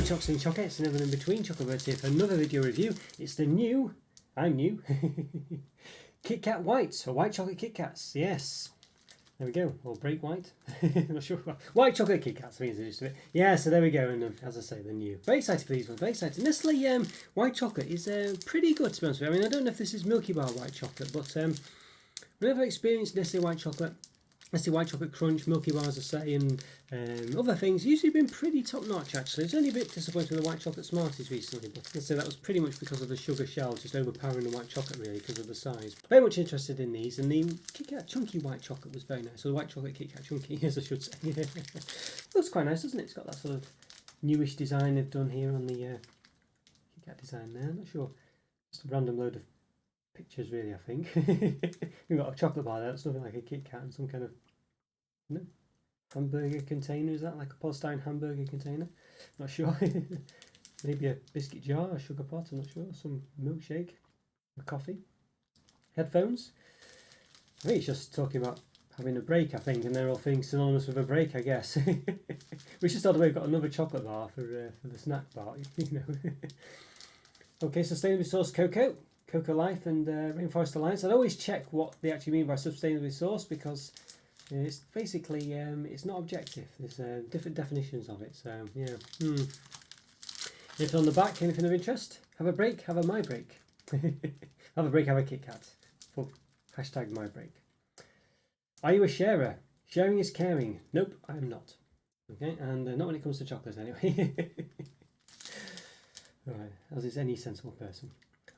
chocolates and chocolates and everything in between. Roberto here for another video review. It's the new, I'm new, KitKat White, or White Chocolate KitKats. Yes, there we go. Or break white. I'm not sure. White Chocolate KitKats means just a bit. Yeah, so there we go. And as I say, the new. Very excited for these ones. Very excited. Nestlé White Chocolate is pretty good, to be honest with you. I mean, I don't know if this is Milky Bar White Chocolate, but whenever I've experienced Nestlé White Chocolate, Nestlé White Chocolate Crunch, Milky Bars, I say, and other things, usually been pretty top notch actually. It's only a bit disappointing with the White Chocolate Smarties recently, but I'd say that was pretty much because of the sugar shell just overpowering the white chocolate really because of the size. Very much interested in these, and the KitKat Chunky White Chocolate was very nice. So the White Chocolate KitKat Chunky, as I should say. Looks quite nice, doesn't it? It's got that sort of newish design they've done here on the KitKat design there. I'm not sure, just a random load of pictures really, I think. We've got a chocolate bar there, it's nothing like a KitKat, and some kind of hamburger container. Is that like a polystyrene hamburger container? Not sure. Maybe a biscuit jar, a sugar pot, I'm not sure. Some milkshake, a coffee. Headphones. I think it's just talking about having a break, I think, and they're all things synonymous with a break, I guess. We just thought we've got another chocolate bar for the snack bar, you know. Okay, sustainably sourced cocoa. Cocoa Life and Rainforest Alliance. I'd always check what they actually mean by sustainably sourced because it's basically it's not objective. There's different definitions of it. So yeah. If on the back, anything of interest? Have a break. Have a my break. Have a break. Have a KitKat. For hashtag my break. Are you a sharer? Sharing is caring. Nope, I am not. Okay, and not when it comes to chocolates anyway. Alright, as is any sensible person.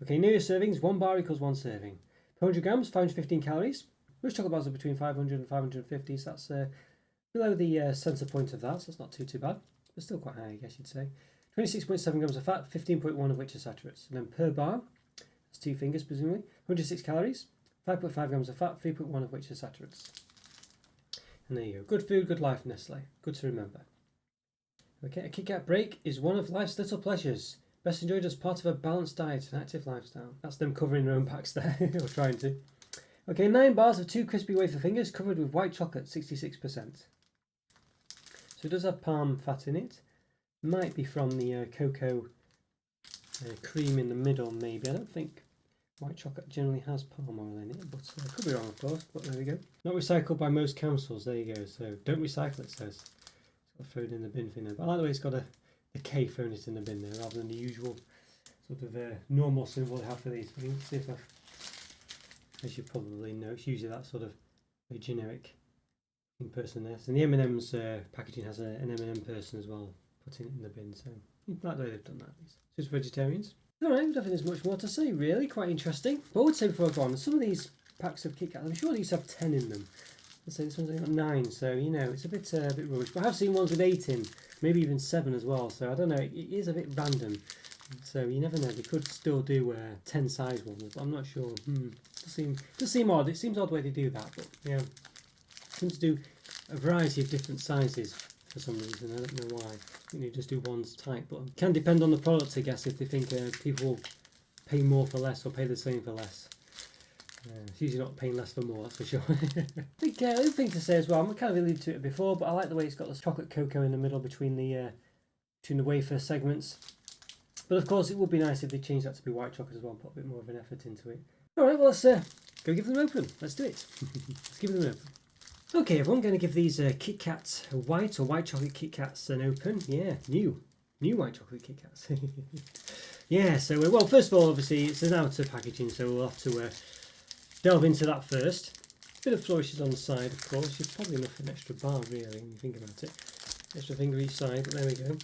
Okay, New Year servings, 1 bar equals 1 serving. 100 grams, 515 calories. Most chocolate bars are between 500 and 550, so that's below the centre point of that, so that's not too bad. But still quite high, I guess you'd say. 26.7 grams of fat, 15.1 of which are saturates. And then per bar, that's 2 fingers presumably, 106 calories, 5.5 grams of fat, 3.1 of which are saturates. And there you go. Good food, good life, Nestlé. Good to remember. Okay, a KitKat break is one of life's little pleasures. Best enjoyed as part of a balanced diet and active lifestyle. That's them covering their own packs there, or trying to. Okay, 9 bars of 2 crispy wafer fingers covered with white chocolate, 66%. So it does have palm fat in it. Might be from the cocoa cream in the middle, maybe. I don't think white chocolate generally has palm oil in it, but I could be wrong, of course. But there we go. Not recycled by most councils. There you go. So don't recycle, it says. It's got thrown in the bin thing there. But I like the way it's got the K thrown it in the bin there, rather than the usual sort of normal symbol they have for these things. See if as you probably know, it's usually that sort of a generic person there. So the M&M's packaging has an M&M person as well, putting it in the bin. So I like the way they've done that. So it's vegetarians. Alright, I don't think there's much more to say really, quite interesting. But I would say before I go on, some of these packs of KitKat, I'm sure these have 10 in them. Let's say this one's only got 9, so you know, it's a bit rubbish. But I have seen ones with 8 in, maybe even 7 as well, so I don't know, it is a bit random. So you never know, they could still do 10 size ones, but I'm not sure. Does seem odd. It seems odd the way they do that, but yeah, seems to do a variety of different sizes for some reason. I don't know why. I think they just do ones type, but it can depend on the product, I guess, if they think people will pay more for less or pay the same for less. It's usually not paying less for more, that's for sure. I think the other thing to say as well, I'm kind of alluded to it before, but I like the way it's got this chocolate cocoa in the middle between the wafer segments. But of course, it would be nice if they changed that to be white chocolate as well and put a bit more of an effort into it. Alright, well, let's go give them an open. Let's do it. Let's give them an open. Okay, everyone, going to give these KitKat White or White Chocolate KitKats an open. Yeah, new White Chocolate KitKats. Yeah, so, well, first of all, obviously, it's an outer packaging, so we'll have to delve into that first. A bit of flourishes on the side, of course. It's probably enough for an extra bar, really, when you think about it. Extra finger each side, but there we go.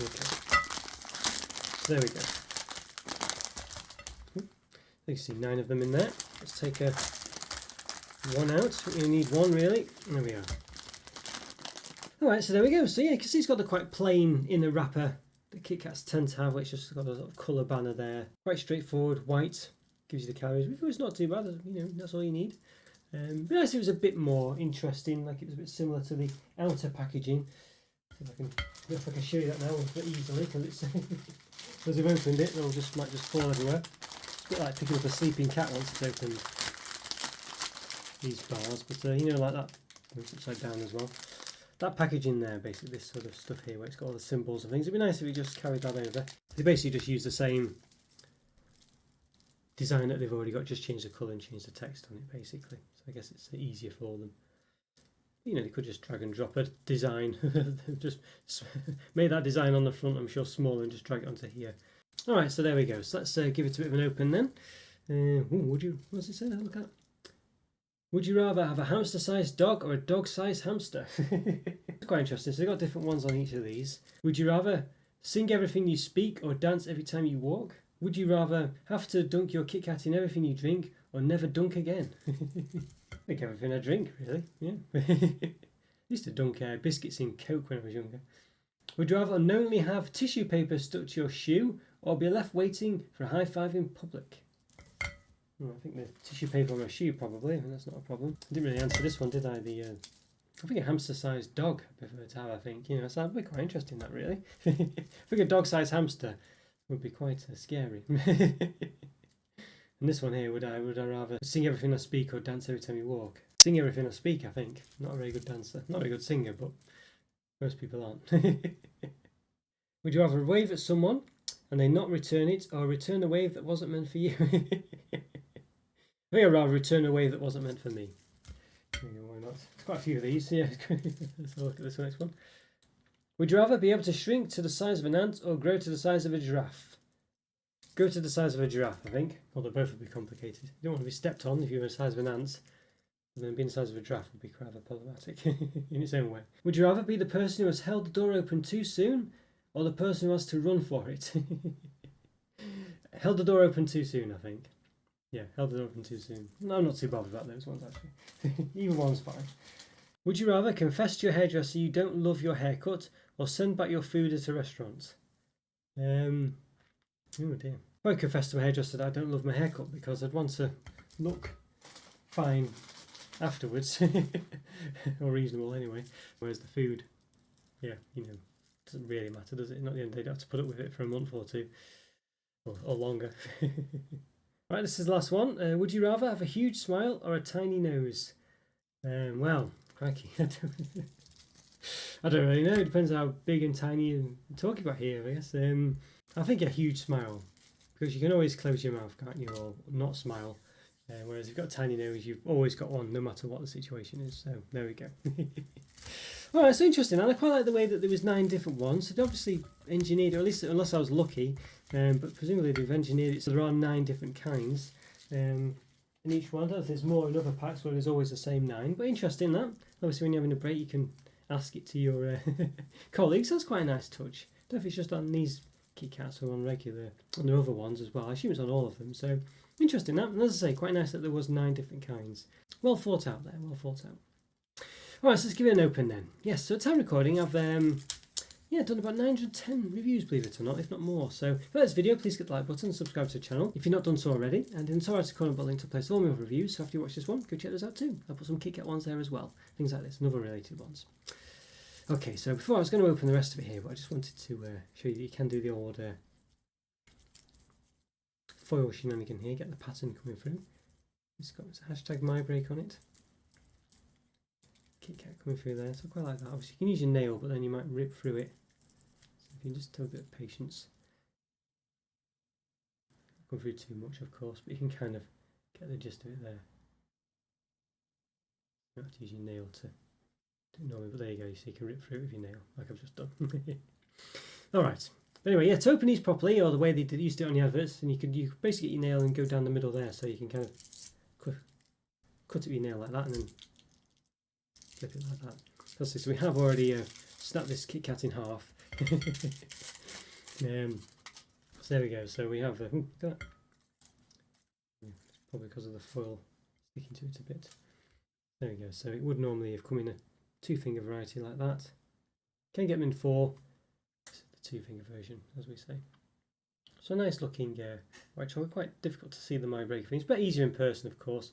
Okay. There we go. You see 9 of them in there. Let's take one out. We only need 1 really. There we are. Alright, so there we go. So yeah, you can see it's got the quite plain inner wrapper that KitKats tend to have, which just got a sort of colour banner there. Quite straightforward, white, gives you the calories. It's not too bad, you know, that's all you need. But nice, it was a bit more interesting, like it was a bit similar to the outer packaging. If I can show you that now a bit easily, because it's as I've opened it, it'll might just fall everywhere. It's a bit like picking up a sleeping cat once it's opened these bars, but you know, like that, it's upside down as well. that packaging there, basically this sort of stuff here where it's got all the symbols and things. It'd be nice if we just carried that over. They basically just use the same design that they've already got, just change the colour and change the text on it basically. So I guess it's easier for them. You know, they could just drag and drop a design, just made that design on the front, I'm sure, smaller, and just drag it onto here. Alright, so there we go. So let's give it a bit of an open then. What's it say? Look at. Would you rather have a hamster-sized dog or a dog-sized hamster? It's quite interesting. So they've got different ones on each of these. Would you rather sing everything you speak or dance every time you walk? Would you rather have to dunk your KitKat in everything you drink or never dunk again? I think everything I drink, really. Yeah. I used to dunk biscuits in Coke when I was younger. Would you rather unknowingly have tissue paper stuck to your shoe or be left waiting for a high five in public? Well, I think the tissue paper on my shoe probably. I mean, that's not a problem. I didn't really answer this one, did I? I think a hamster-sized dog I prefer to have. I think, you know, so that'd be quite interesting. That really. I think a dog-sized hamster would be quite scary. And this one here, would I rather sing everything I speak or dance every time you walk? Sing everything I speak, I think. Not a very good dancer, not a very good singer, but most people aren't. Would you rather wave at someone and they not return it, or return a wave that wasn't meant for you? I think I'd rather return a wave that wasn't meant for me. Why not? There's quite a few of these. Yeah, let's have a look at this next one. Would you rather be able to shrink to the size of an ant or grow to the size of a giraffe? Grow to the size of a giraffe, I think. Although both would be complicated. You don't want to be stepped on if you were the size of an ant. And then being the size of a giraffe would be rather problematic in its own way. Would you rather be the person who has held the door open too soon or the person who has to run for it? Held the door open too soon, I think. Yeah, held the door open too soon. No, I'm not too bothered about those ones, actually. Either one's fine. Would you rather confess to your hairdresser you don't love your haircut or send back your food at a restaurant? Oh dear. I confess to my hairdresser that I don't love my haircut because I'd want to look fine afterwards. Or reasonable anyway. Whereas the food, yeah, you know, doesn't really matter, does it? Not the end of the day, you have to put up with it for a month or two. Or longer. Right, this is the last one. Would you rather have a huge smile or a tiny nose? Well, crikey. I don't really know. It depends how big and tiny you're talking about here, I guess. I think a huge smile, because you can always close your mouth, can't you, or not smile. Whereas if you've got a tiny nose, you've always got one, no matter what the situation is. So there we go. Alright, so interesting. And I quite like the way that there was 9 different ones. So they obviously engineered, or at least unless I was lucky, but presumably they've engineered it so there are 9 different kinds. In each one, I don't know if there's more in other packs where there's always the same 9. But interesting that. Obviously when you're having a break you can ask it to your colleagues. That's quite a nice touch. I don't know if it's just on these KitKats or on the other ones as well. I assume it's on all of them. So interesting that. And as I say, quite nice that there was 9 different kinds. Well thought out there, well thought out. Alright, so let's give it an open then. Yes, so at time recording I've done about 910 reviews, believe it or not, if not more. So if you like this video, please hit the like button and subscribe to the channel if you've not done so already. And in the right corner, I've got a link to place all my other reviews, so after you watch this one, go check those out too. I'll put some KitKat ones there as well. Things like this, and other related ones. Okay, so before I was going to open the rest of it here, but I just wanted to show you that you can do the old foil shenanigan here, get the pattern coming through. It's got hashtag #MyBreak on it. KitKat coming through there, so I quite like that. Obviously you can use your nail, but then you might rip through it. So if you can just have a bit of patience. Not going through too much of course, but you can kind of get the gist of it there. You have to use your nail to do it normally, but there you go, so you can rip through it with your nail, like I've just done. Alright, anyway, yeah, to open these properly, or the way they used to do it on the adverts, and you could basically get your nail and go down the middle there, so you can kind of cut it with your nail like that, and then flip it like that. So we have already snapped this KitKat in half. So there we go. So we have that. Probably because of the foil sticking to it a bit. There we go. So it would normally have come in a 2-finger variety like that. Can get them in 4. This is the 2-finger version, as we say. So a nice looking white chocolate. Quite difficult to see the #MyBreak things, but easier in person, of course.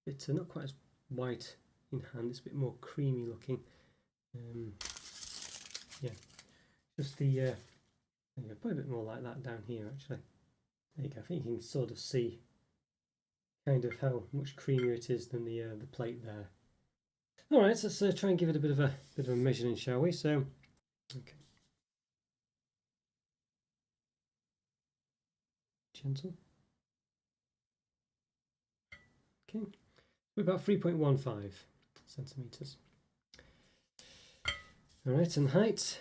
It's not quite as white in hand, it's a bit more creamy looking. Yeah, just the probably a bit more like that down here actually. There you go. I think you can sort of see kind of how much creamier it is than the plate there. All right, so let's try and give it a bit of a measuring, shall we? So, okay, gentle. Okay, we're about 3.15 centimeters. All right, and height.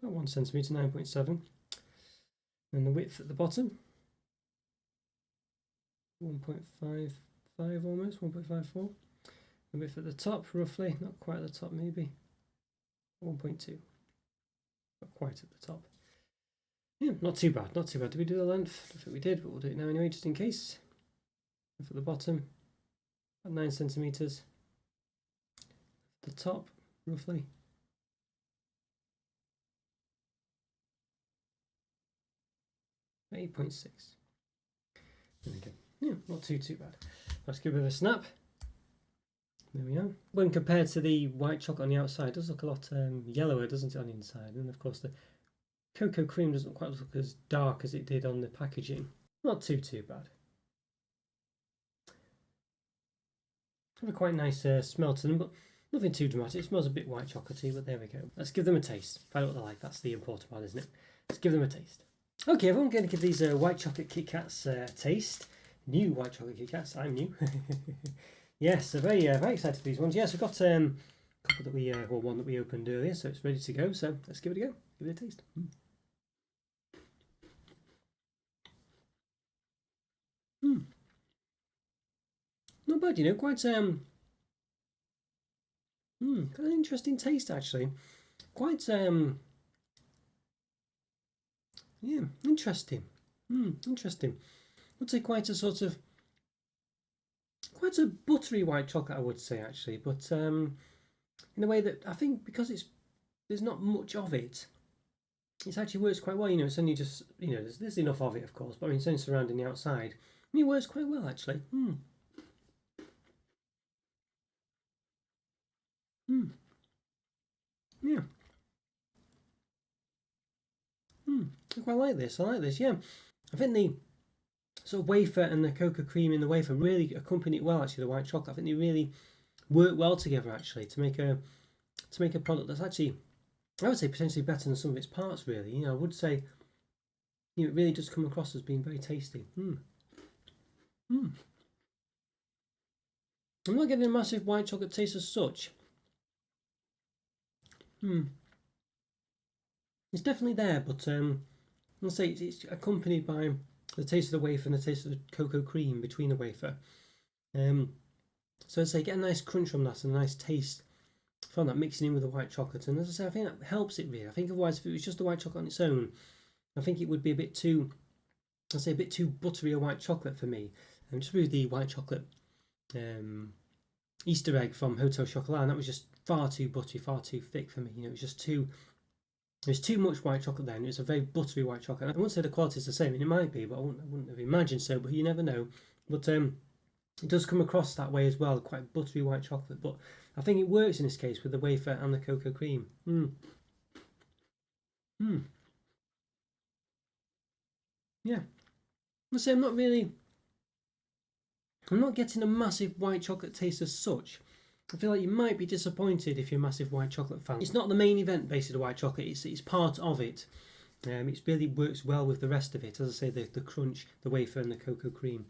About 1 centimeter, 9.7. And the width at the bottom, 1.55 almost, 1.54. The width at the top, roughly, not quite at the top, maybe 1.2. Not quite at the top. Yeah, not too bad, not too bad. Did we do the length? I don't think we did, but we'll do it now anyway, just in case. Width at the bottom, about 9 centimeters. At the top, roughly 8.6. There we go. Yeah, not too bad. Let's give it a snap. There we are. When compared to the white chocolate on the outside, it does look a lot yellower, doesn't it, on the inside? And of course the cocoa cream doesn't quite look as dark as it did on the packaging. Not too bad. Have a quite nice smell to them, but nothing too dramatic. It smells a bit white chocolatey, but there we go. Let's give them a taste. Find out what they're like. That's the important part, isn't it? Let's give them a taste. Okay, everyone, going to give these White Chocolate KitKats a taste. New White Chocolate KitKats. I'm new. Yes, so very excited for these ones. Yes, we've got a couple that we, well, one that we opened earlier, so it's ready to go. So let's give it a go. Give it a taste. Not bad, you know. Quite kind of interesting taste actually. Quite yeah, interesting. Interesting. I'd say quite a sort of quite a buttery white chocolate, I would say actually, but in a way that I think because there's not much of it, it actually works quite well. You know, it's only just, you know, there's enough of it, of course, but I mean, it's only surrounding the outside, and it works quite well actually. Yeah. I quite like this. I like this. Yeah, I think the sort of wafer and the cocoa cream in the wafer really accompany it well. Actually, the white chocolate, I think they really work well together actually to make a product that's actually, I would say, potentially better than some of its parts. Really, you know, I would say, you know, it really does come across as being very tasty. I'm not getting a massive white chocolate taste as such. It's definitely there, but I'll say it's accompanied by the taste of the wafer and the taste of the cocoa cream between the wafer. So I'd say get a nice crunch from that and a nice taste from that mixing in with the white chocolate. And as I say, I think that helps it really. I think otherwise, if it was just the white chocolate on its own, I think it would be a bit too, I'd say, a bit too buttery a white chocolate for me. And just with the white chocolate Easter egg from Hotel Chocolat, and that was just far too buttery, far too thick for me. You know, it was just too. There's too much white chocolate there, and it's a very buttery white chocolate. I wouldn't say the quality is the same, and it might be, but I wouldn't have imagined so, but you never know. But it does come across that way as well, quite buttery white chocolate. But I think it works in this case with the wafer and the cocoa cream. Yeah. I say I'm not getting a massive white chocolate taste as such. I feel like you might be disappointed if you're a massive white chocolate fan. It's not the main event, basically, the white chocolate. It's part of it. It really works well with the rest of it. As I say, the crunch, the wafer, and the cocoa cream,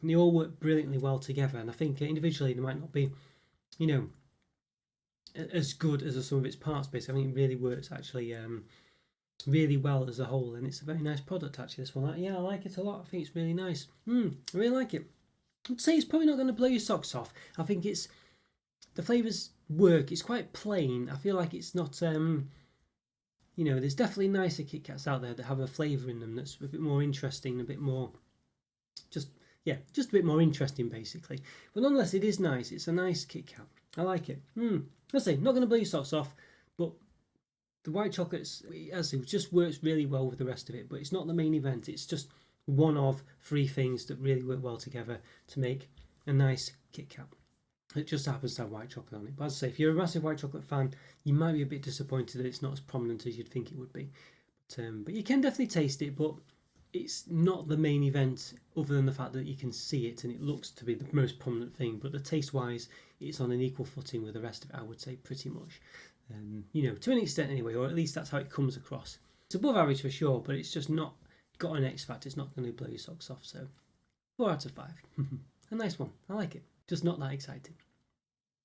and they all work brilliantly well together. And I think individually they might not be, you know, as good as the sum of its parts. Basically, I think it really works actually really well as a whole, and it's a very nice product actually. This one, yeah, I like it a lot. I think it's really nice. I really like it. I'd say it's probably not going to blow your socks off. I think it's. The flavours work. It's quite plain. I feel like it's not, you know, there's definitely nicer Kit Kats out there that have a flavour in them that's a bit more interesting, a bit more, just a bit more interesting basically. But nonetheless, it is nice. It's a nice Kit Kat. I like it. I say, not going to blow your socks off, but the white chocolates, as it just works really well with the rest of it. But it's not the main event. It's just one of 3 things that really work well together to make a nice Kit Kat. It just happens to have white chocolate on it. But as I say, if you're a massive white chocolate fan, you might be a bit disappointed that it's not as prominent as you'd think it would be. But you can definitely taste it, but it's not the main event, other than the fact that you can see it and it looks to be the most prominent thing. But the taste wise, it's on an equal footing with the rest of it, I would say, pretty much. You know, to an extent anyway, or at least that's how it comes across. It's above average for sure, but it's just not got an X factor. It's not going to blow your socks off. So 4 out of 5. A nice one. I like it. Just not that exciting.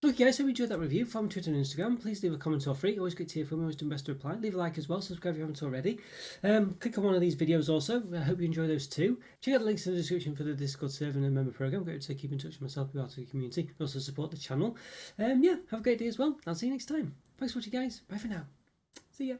Okay guys, so we enjoyed that review. Follow me on Twitter and Instagram. Please leave a comment or free. Always great to hear from you. Always doing best to reply. Leave a like as well. Subscribe if you haven't already. Click on one of these videos also. I hope you enjoy those too. Check out the links in the description for the Discord server and the member program. Great to keep in touch with myself, be part of the community, and also support the channel. Yeah, have a great day as well. I'll see you next time. Thanks for watching guys. Bye for now. See ya.